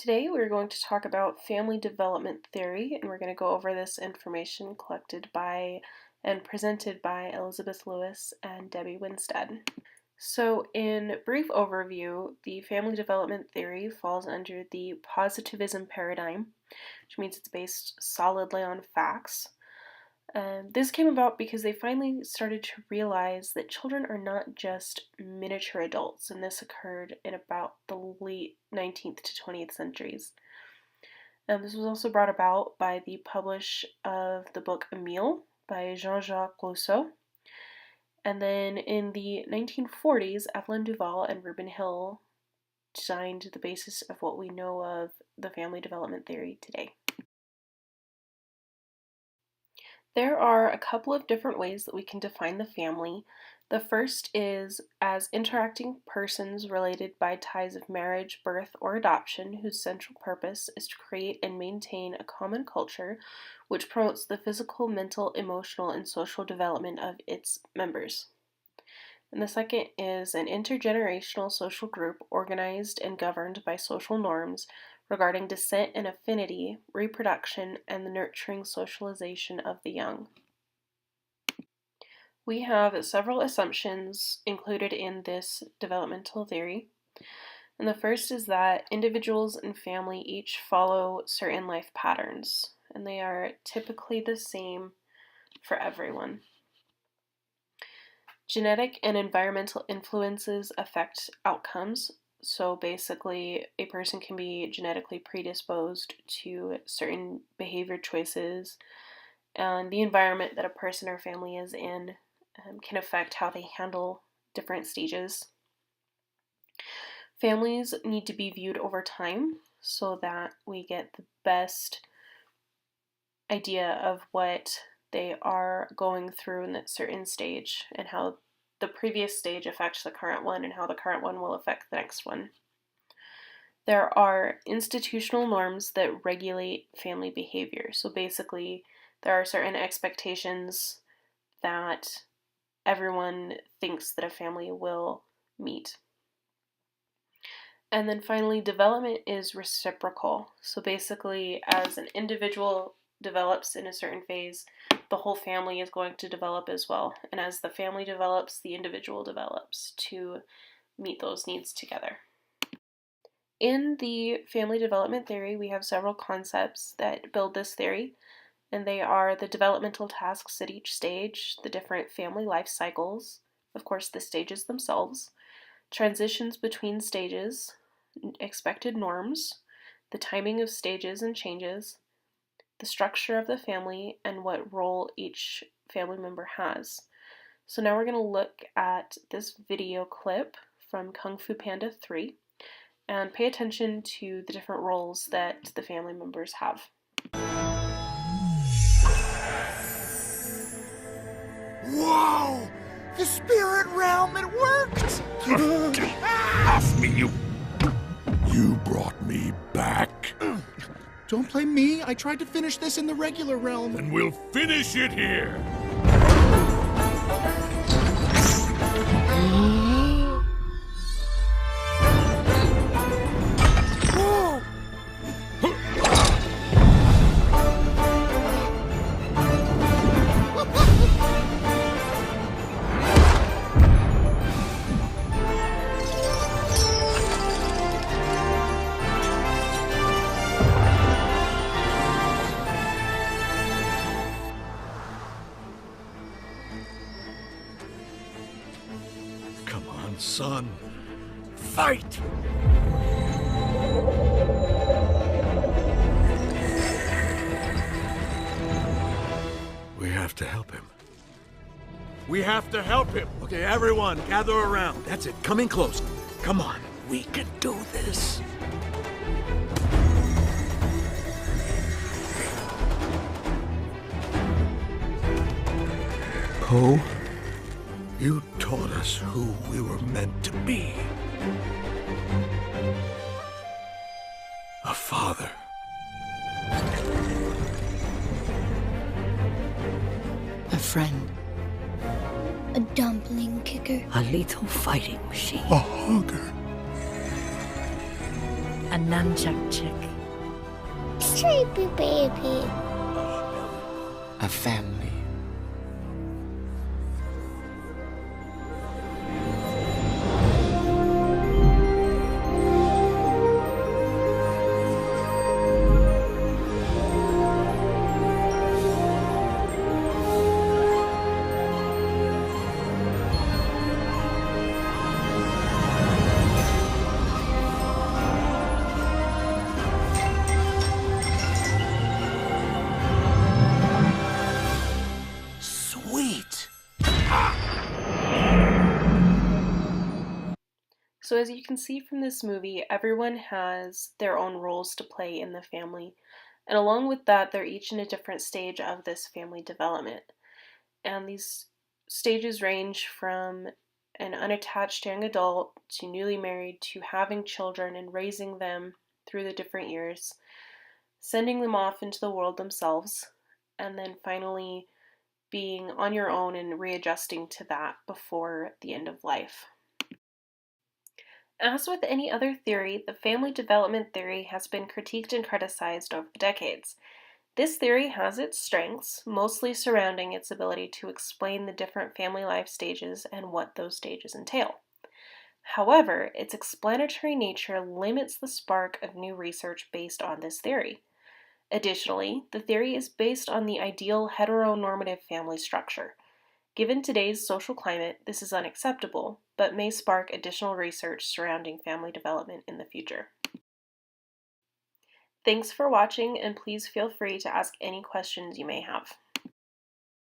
Today we're going to talk about family development theory, and we're going to go over this information collected by and presented by Elizabeth Lewis and Debbie Winstead. So in brief overview, the family development theory falls under the positivism paradigm, which means it's based solidly on facts. This came about because they finally started to realize that children are not just miniature adults, and this occurred in about the late 19th to 20th centuries. This was also brought about by the publish of the book Emile by Jean-Jacques Rousseau. And then in the 1940s, Evelyn Duval and Reuben Hill designed the basis of what we know of the family development theory today. There are a couple of different ways that we can define the family. The first is as interacting persons related by ties of marriage, birth, or adoption whose central purpose is to create and maintain a common culture which promotes the physical, mental, emotional, and social development of its members. And the second is an intergenerational social group organized and governed by social norms regarding descent and affinity, reproduction, and the nurturing socialization of the young. We have several assumptions included in this developmental theory. And the first is that individuals and family each follow certain life patterns, and they are typically the same for everyone. Genetic and environmental influences affect outcomes. So basically, a person can be genetically predisposed to certain behavior choices, and the environment that a person or family is in can affect how they handle different stages. Families need to be viewed over time so that we get the best idea of what they are going through in that certain stage and how the previous stage affects the current one and how the current one will affect the next one. There are institutional norms that regulate family behavior. So basically, there are certain expectations that everyone thinks that a family will meet. And then finally, development is reciprocal. So basically, as an individual develops in a certain phase, the whole family is going to develop as well. And as the family develops, the individual develops to meet those needs together. In the family development theory, we have several concepts that build this theory, and they are the developmental tasks at each stage, the different family life cycles, of course the stages themselves, transitions between stages, expected norms, the timing of stages and changes, the structure of the family, and what role each family member has. So now we're going to look at this video clip from Kung Fu Panda 3 and pay attention to the different roles that the family members have. Whoa! The spirit realm, it worked! Get off me, you! You brought me back. Don't blame me. I tried to finish this in the regular realm. And we'll finish it here! Whoa! Come on, son. Fight! We have to help him. We have to help him. Okay, everyone, gather around. That's it. Come in close. Come on. We can do this. Po, you taught us who we were meant to be. A father. A friend. A dumpling kicker. A lethal fighting machine. A hugger. a nunchuck chick. Sleepy baby. A family. Sweet. So, as you can see from this movie, everyone has their own roles to play in the family. And along with that, they're each in a different stage of this family development. And these stages range from an unattached young adult to newly married to having children and raising them through the different years, sending them off into the world themselves, and then finally being on your own and readjusting to that before the end of life. As with any other theory, the family development theory has been critiqued and criticized over the decades. This theory has its strengths, mostly surrounding its ability to explain the different family life stages and what those stages entail. However, its explanatory nature limits the spark of new research based on this theory. Additionally, the theory is based on the ideal heteronormative family structure. Given today's social climate, this is unacceptable, but may spark additional research surrounding family development in the future. Thanks for watching, and please feel free to ask any questions you may have.